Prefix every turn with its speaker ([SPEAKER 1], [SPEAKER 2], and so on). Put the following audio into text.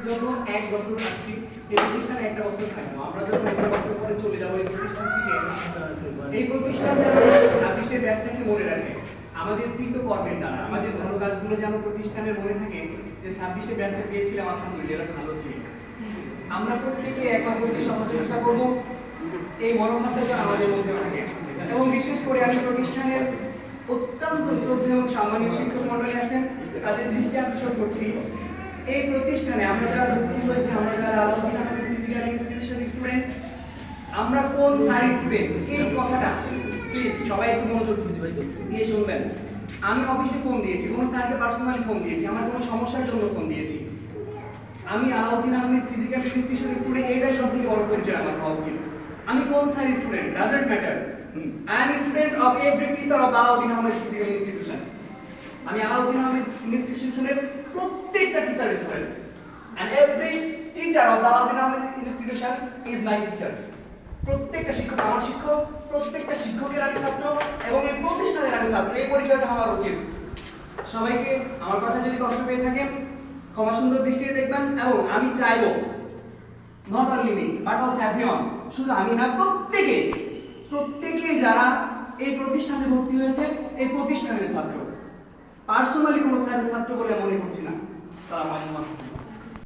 [SPEAKER 1] যখন 1 বছর আসছি এই প্রতিষ্ঠানে 1টা বছর থাকবো, আমরা যখন 1টা বছর পরে চলে যাবো এই প্রতিষ্ঠান থেকে, এই প্রতিষ্ঠান যেন 26-এর ব্যাচটাকে মনে রাখে আমাদের কৃত কর্মের দ্বারা, আমাদের ভালো কাজগুলো যেন প্রতিষ্ঠানের মনে থাকে যে 26-এর ব্যাচটা পেয়েছিলাম, আলহামদুলিল্লাহ এটা ভালো ছিল। আমরা প্রত্যেকে একবার প্রতি সহযোগিতা করব, এই মনোভাবটা যেন আমাদের মধ্যে থাকে। এবং বিশেষ করে আমি প্রতিষ্ঠানের অত্যন্ত শ্রদ্ধেয় এবং সম্মানীয় শিক্ষক মণ্ডলী আছেন, তাদের দৃষ্টি আকর্ষণ করছি, এই প্রতিষ্ঠানে আমরা যারা ভর্তি হয়েছে, আমরা যারা Alauddin Ahmed physical institution student, আমরা কোন সারি স্টুডেন্ট, এই কথাটা প্লিজ সবাই একটু মনোযোগ দিয়ে শুনবেন। আমি অফিসে ফোন দিয়েছি, কোনো স্যারকে পার্সোনালি ফোন দিয়েছি, আমার কোনো সমস্যার জন্য ফোন দিয়েছি, আমি Alauddin Ahmed physical institution student, এটাই সবথেকে বড় পরিচয় আমার হওয়া উচিত। আমি কোন সারি student doesn't matter, I am student of every teacher of Alauddin Ahmed physical institution. আমি আলাউদ্দিন আহমেদ ইনস্টিটিউশনের প্রত্যেকটা টিচারের student, and every teacher of the Alauddin Ahmed institution is my teacher. প্রত্যেকটা শিক্ষক আমার শিক্ষক, প্রত্যেকটা শিক্ষকের আমি ছাত্র এবং এই প্রতিষ্ঠানের আমি ছাত্র, এই পরিচয়টা হওয়া উচিত। সবাইকে আমার কথা যদি কষ্ট পেয়ে থাকেন ক্ষমা সুন্দর দৃষ্টিতে দেখবেন, এবং আমি চাইবো not only me but also everyone, শুধু আমি না, প্রত্যেকে যারা এই প্রতিষ্ঠানে ভর্তি হয়েছে এই প্রতিষ্ঠানের ছাত্র, পার্সোনালি কোনো স্যারের ছাত্র বলে মনে করছি না। আসসালামু আলাইকুম।